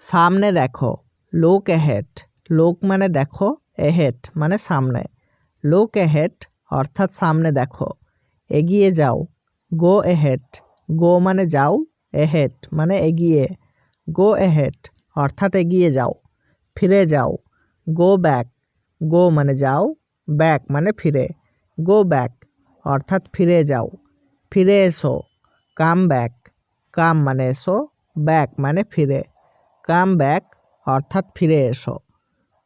সামনে দেখো, look ahead. Look মানে দেখো, অ্যাহেড মানে সামনে। লুক অ্যাহেড অর্থাৎ সামনে দেখো। এগিয়ে যাও, গো অ্যাহেড। গো মানে যাও, অ্যাহেড মানে এগিয়ে। গো অ্যাহেড অর্থাৎ এগিয়ে যাও। ফিরে যাও, গো ব্যাক। গো মানে যাও, ব্যাক মানে ফিরে। গো ব্যাক অর্থাৎ ফিরে যাও। ফিরে এসো, কাম ব্যাক। কাম মানে এসো, ব্যাক মানে ফিরে। কাম ব্যাক অর্থাৎ ফিরে এসো।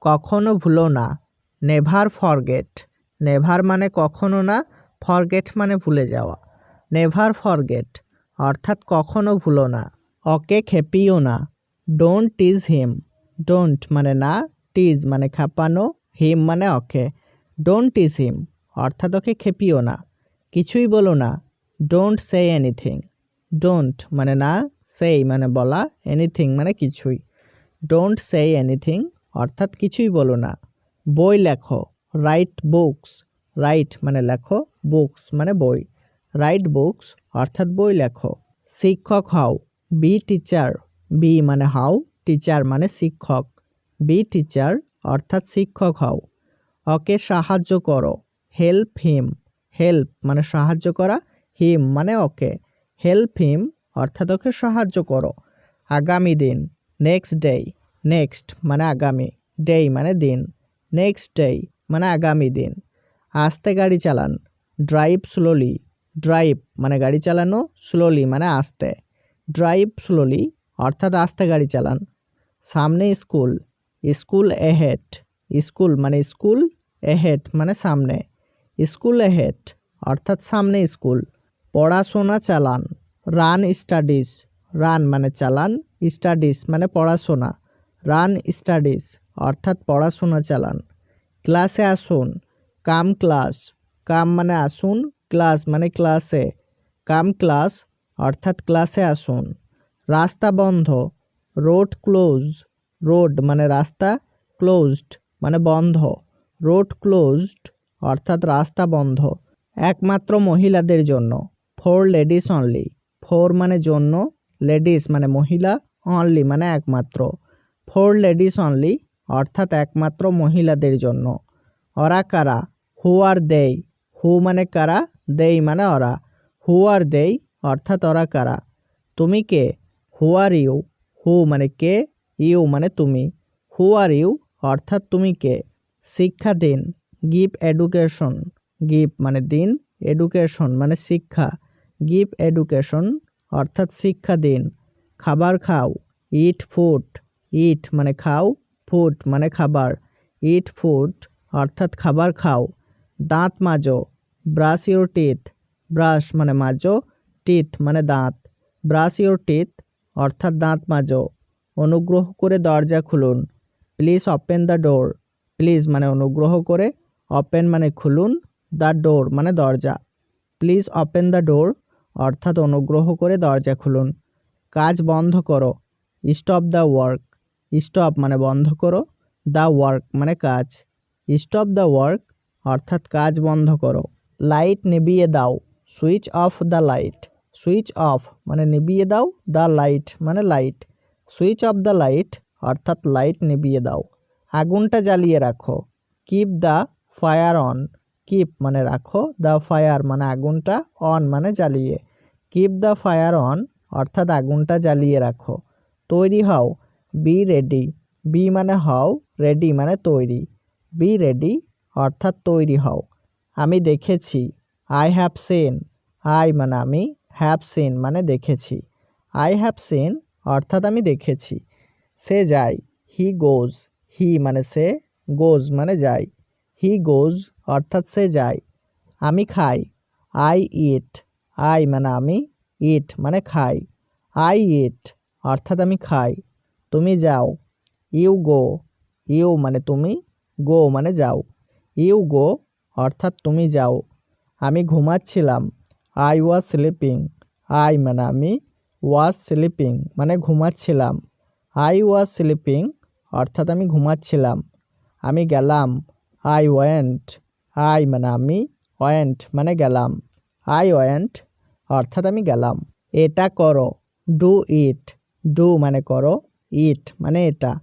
কখনো ভুলো না, নেভার ফরগেট। নেভার মানে কখনো না, ফরগেট মানে ভুলে যাওয়া। নেভার ফরগেট অর্থাৎ কখনো ভুলো না। ওকে খেপিও না, ডোন্ট টিজ হিম। ডোন্ট মানে না, টিজ মানে খেপানো, হিম মানে ওকে। ডোন্ট টিজ হিম অর্থাৎ ওকে খেপিও না। কিছুই বলো না, ডোন্ট সে এনিথিং। ডোন্ট মানে না, সেই মানে বলা, এনিথিং মানে কিছুই। ডোন্ট সে এনিথিং অর্থাৎ কিছুই বলো না। বই লেখো, রাইট বুকস। রাইট মানে লেখো, বুকস মানে বই। রাইট বুকস অর্থাৎ বই লেখো। শিক্ষক হও, বি টিচার। বি মানে হও, টিচার মানে শিক্ষক। বি টিচার অর্থাৎ শিক্ষক হও। ওকে সাহায্য করো, হেল্প হিম। হেল্প মানে সাহায্য করা, হিম মানে ওকে। হেল্প হিম অর্থাৎ ওকে সাহায্য করো। আগামী দিন, নেক্সট ডে। নেক্সট মানে আগামী, ডে মানে দিন। নেক্সট ডে মানে আগামী দিন। আস্তে গাড়ি চালান, ড্রাইভ স্লোলি। ড্রাইভ মানে গাড়ি চালানো, স্লোলি মানে আস্তে। ড্রাইভ স্লোলি অর্থাৎ আস্তে গাড়ি চালান। সামনে স্কুল, স্কুল অ্যাহেড। স্কুল মানে স্কুল, অ্যাহেড মানে সামনে। স্কুল অ্যাহেড অর্থাৎ সামনে স্কুল। পড়াশোনা চালান, রান স্টাডিজ। রান মানে চালান, স্টাডিজ মানে পড়াশোনা। রান স্টাডিজ অর্থাৎ পড়াশোনা চালান। ক্লাসে আসুন, কাম ক্লাস। কাম মানে আসুন, ক্লাস মানে ক্লাসে। কাম ক্লাস অর্থাৎ ক্লাসে আসুন। রাস্তা বন্ধ, রোড ক্লোজ। রোড মানে রাস্তা, ক্লোজড মানে বন্ধ। রোড ক্লোজড অর্থাৎ রাস্তা বন্ধ। একমাত্র মহিলাদের জন্য, ফর লেডিস অনলি। ফর মানে জন্য, লেডিস মানে মহিলা, অনলি মানে একমাত্র। ফর লেডিস অনলি অর্থাৎ একমাত্র মহিলাদের জন্য। ওরা কারা, হু আর দেই। হু মানে কারা, দেই মানে ওরা। হু আর দেই অর্থাৎ ওরা কারা। তুমি কে, হু আর ইউ। হু মানে কে, ইউ মানে তুমি। হু আর ইউ অর্থাৎ তুমি কে। শিক্ষা দিন, গিভ এডুকেশন। গিভ মানে দিন, এডুকেশন মানে শিক্ষা। গিভ এডুকেশন অর্থাৎ শিক্ষা দিন। খাবার খাও, ইট ফুড। ইট মানে খাও, ফুড মানে খাবার। ইট ফুড অর্থাৎ খাবার খাও। দাঁত মাজো, ব্রাশ ইউর টিথ। ব্রাশ মানে মাজো, টিথ মানে দাঁত। ব্রাশ ইউর টিথ অর্থাৎ দাঁত মাজো। অনুগ্রহ করে দরজা খুলুন, please open the door. Please মানে অনুগ্রহ করে, ওপেন মানে খুলুন, দ্য ডোর মানে দরজা। প্লিজ ওপেন দ্য ডোর অর্থাৎ অনুগ্রহ করে দরজা খুলুন। কাজ বন্ধ করো, স্টপ দ্য ওয়ার্ক। স্টপ মানে বন্ধ করো, দ্য ওয়ার্ক মানে কাজ। স্টপ দ্য ওয়ার্ক অর্থাৎ কাজ বন্ধ করো। লাইট নিভিয়ে দাও, switch off the light. Switch off মানে নিভিয়ে দাও, দ্য লাইট মানে light. Switch off the light অর্থাৎ লাইট নিভিয়ে দাও। আগুনটা জ্বালিয়ে রাখো, keep the fire on. Keep মানে রাখো, দ্য ফায়ার মানে আগুনটা, অন মানে জ্বালিয়ে। কিপ দ্য ফায়ার অন অর্থাৎ আগুনটা জ্বালিয়ে রাখো। তৈরি হও, বি রেডি। বি মানে হও, রেডি মানে তৈরি। বি রেডি অর্থাৎ তৈরি হও। আমি দেখেছি, আই হ্যাভ সিন। আই মানে আমি, হ্যাভ সিন মানে দেখেছি। আই হ্যাভ সিন অর্থাৎ আমি দেখেছি। সে যায়, হি গোজ। হি মানে সে, গোজ মানে যায়। হি গোজ অর্থাৎ সে যায়। আমি খাই, আই ইট। আই মানে আমি, ইট মানে খাই। আই ইট অর্থাৎ আমি খাই। তুমি যাও, ইউ গো। ইউ মানে তুমি, গো মানে যাও। ইউ গো অর্থাৎ তুমি যাও। আমি ঘুমাচ্ছিলাম, আই ওয়াজ স্লিপিং। আই মানে আমি, ওয়াজ স্লিপিং মানে ঘুমাচ্ছিলাম। আই ওয়াজ স্লিপিং অর্থাৎ আমি ঘুমাচ্ছিলাম। আমি গেলাম, আই ওয়েন্ট। আই মানে আমি, ওয়েন্ট মানে গেলাম। আই ওয়েন্ট অর্থাৎ আমি গেলাম। এটা করো, ডু ইট। ডু মানে করো, ইট মানে এটা,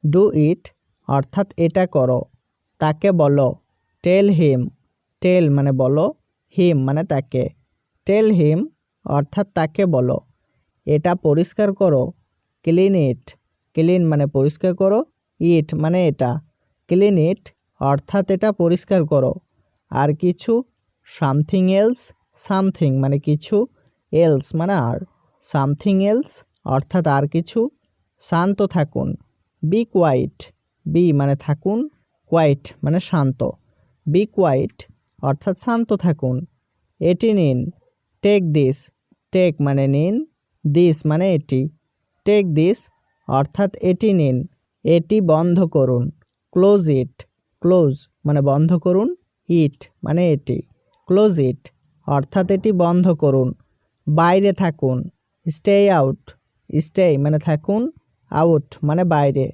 ডু ইট অর্থাৎ এটা করো, তাকে বলো, টেল হিম, টেল মানে বলো, হিম মানে তাকে, টেল হিম অর্থাৎ তাকে বলো, এটা পরিষ্কার করো, ক্লিন ইট, ক্লিন মানে পরিষ্কার করো, ইট মানে এটা, ক্লিন ইট অর্থাৎ এটা পরিষ্কার করো। আর কিছু, সামথিং এলস, সামথিং মানে কিছু, এলস মানে আর, সামথিং এলস অর্থাৎ আর কিছু। শান্ত থাকুন, বি কোয়াইট, বি মানে থাকুন, কোয়াইট মানে শান্ত, বি কোয়াইট অর্থাৎ শান্ত থাকুন। এটি নিন, টেক দিস, টেক মানে নিন, দিস মানে এটি, টেক দিস অর্থাৎ এটি নিন। এটি বন্ধ করুন, ক্লোজ ইট, ক্লোজ মানে বন্ধ করুন, ইট মানে এটি, ক্লোজ ইট অর্থাৎ এটি বন্ধ করুন। বাইরে থাকুন, স্টে আউট, স্টে মানে থাকুন, আউট মানে বাইরে,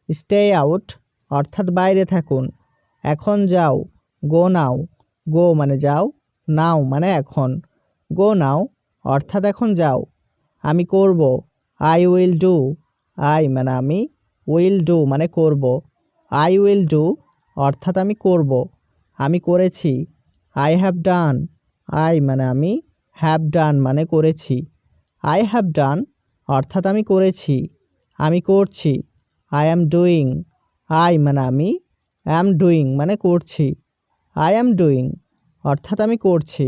স্টে আউট অর্থাৎ বাইরে থাকুন। এখন যাও, গো নাও, গো মানে যাও, নাও মানে এখন, গো নাও অর্থাৎ এখন যাও। আমি করব, আই উইল ডু, আই মানে আমি, উইল ডু মানে করব, আই উইল ডু অর্থাৎ আমি করব। আমি করেছি, আই হ্যাভ ডান, আই মানে আমি, হ্যাভ ডান মানে করেছি, আই হ্যাভ ডান অর্থাৎ আমি করেছি। আমি করছি, আই অ্যাম ডুইং, আই মানে আমি, অ্যাম ডুইং মানে করছি, আই অ্যাম ডুইং অর্থাৎ আমি করছি।